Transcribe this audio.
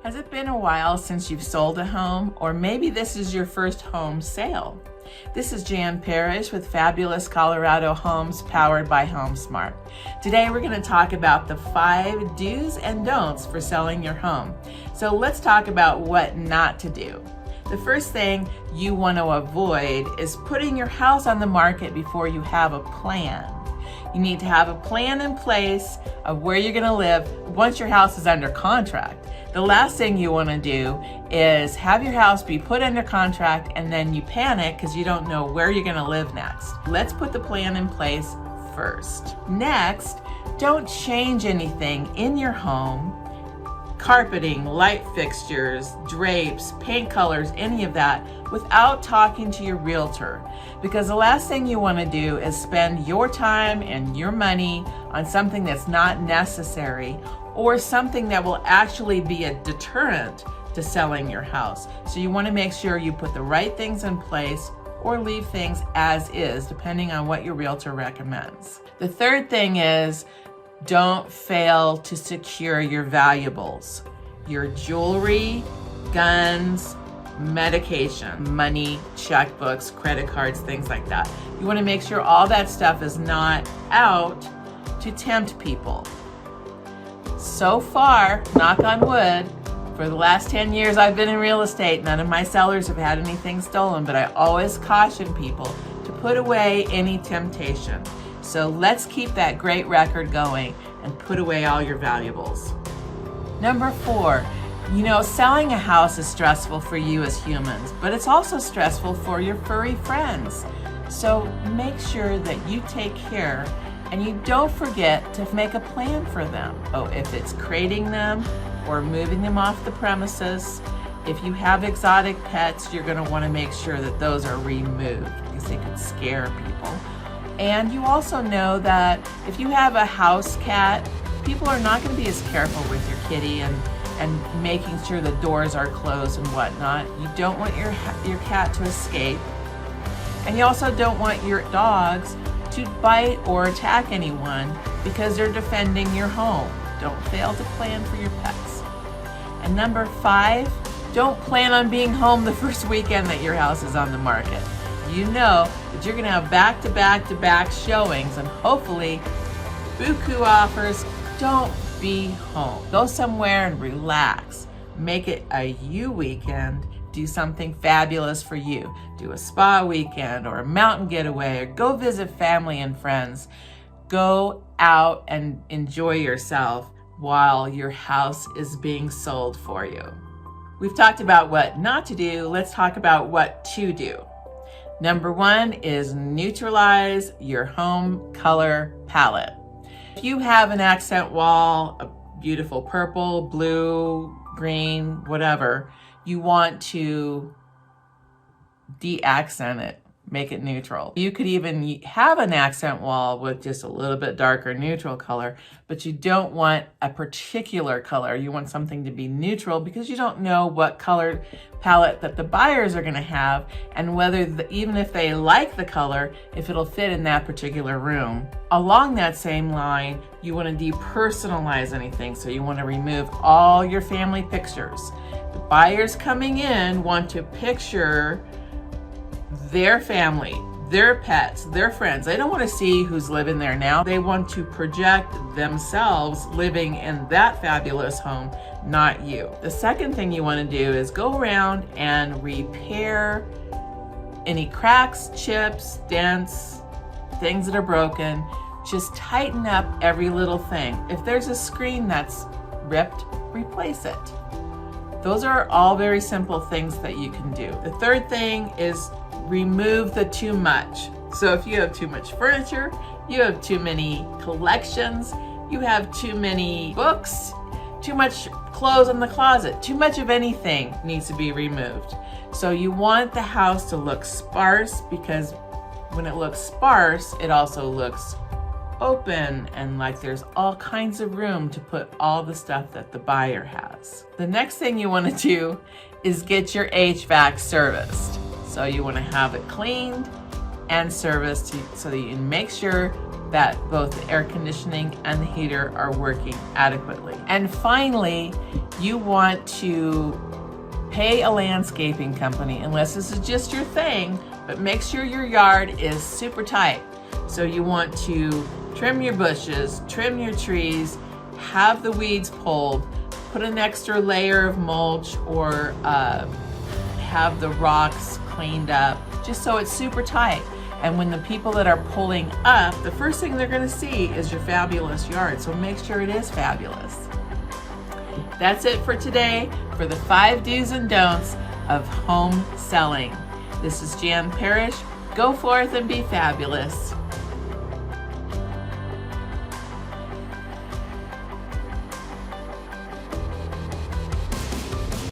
Has it been a while since you've sold a home, or maybe this is your first home sale? This is Jan Parrish with Fabulous Colorado Homes powered by HomeSmart. Today we're going to talk about the 5 do's and don'ts for selling your home. So let's talk about what not to do. The first thing you want to avoid is putting your house on the market before you have a plan. You need to have a plan in place of where you're going to live once your house is under contract. The last thing you want to do is have your house be put under contract and then you panic because you don't know where you're going to live next. Let's put the plan in place first. Next, don't change anything in your home. Carpeting, light fixtures, drapes, paint colors, any of that, without talking to your realtor. Because the last thing you want to do is spend your time and your money on something that's not necessary or something that will actually be a deterrent to selling your house. So you want to make sure you put the right things in place or leave things as is, depending on what your realtor recommends. The third thing is, don't fail to secure your valuables. Your jewelry, guns, medication, money, checkbooks, credit cards, things like that. You want to make sure all that stuff is not out to tempt people. So far, knock on wood, for the last 10 years I've been in real estate, none of my sellers have had anything stolen, but I always caution people to put away any temptation. So let's keep that great record going and put away all your valuables. Number 4, selling a house is stressful for you as humans, but it's also stressful for your furry friends. So make sure that you take care and you don't forget to make a plan for them. Oh, if it's crating them or moving them off the premises. If you have exotic pets, you're going to want to make sure that those are removed because they could scare people. And you also know that if you have a house cat, people are not going to be as careful with your kitty and making sure the doors are closed and whatnot. You don't want your cat to escape. And you also don't want your dogs to bite or attack anyone because they're defending your home. Don't fail to plan for your pets. And number 5, don't plan on being home the first weekend that your house is on the market. You know that you're going to have back-to-back showings and hopefully buku offers. Don't be home. Go somewhere and relax. Make it a you weekend. Do something fabulous for you. Do a spa weekend or a mountain getaway or go visit family and friends. Go out and enjoy yourself while your house is being sold for you. We've talked about what not to do. Let's talk about what to do. Number 1 is neutralize your home color palette. If you have an accent wall, a beautiful purple, blue, green, whatever, you want to de-accent it, make it neutral. You could even have an accent wall with just a little bit darker neutral color, but you don't want a particular color. You want something to be neutral because you don't know what color palette that the buyers are going to have and whether, even if they like the color, if it'll fit in that particular room. Along that same line, you want to depersonalize anything, so you want to remove all your family pictures. The buyers coming in want to picture their family, their pets, their friends. They don't want to see who's living there now. They want to project themselves living in that fabulous home, not you. The second thing you want to do is go around and repair any cracks, chips, dents, things that are broken. Just tighten up every little thing. If there's a screen that's ripped, replace it. Those are all very simple things that you can do. The third thing is remove the too much. So if you have too much furniture, you have too many collections, you have too many books, too much clothes in the closet, too much of anything needs to be removed. So you want the house to look sparse because when it looks sparse, it also looks open and like there's all kinds of room to put all the stuff that the buyer has. The next thing you want to do is get your HVAC serviced. So you want to have it cleaned and serviced so that you can make sure that both the air conditioning and the heater are working adequately. And finally, you want to pay a landscaping company, unless this is just your thing, but make sure your yard is super tight. So you want to trim your bushes, trim your trees, have the weeds pulled, put an extra layer of mulch, or have the rocks cleaned up, just so it's super tight. And when the people that are pulling up, the first thing they're gonna see is your fabulous yard. So make sure it is fabulous. That's it for today for the 5 do's and don'ts of home selling. This is Jan Parrish. Go forth and be fabulous.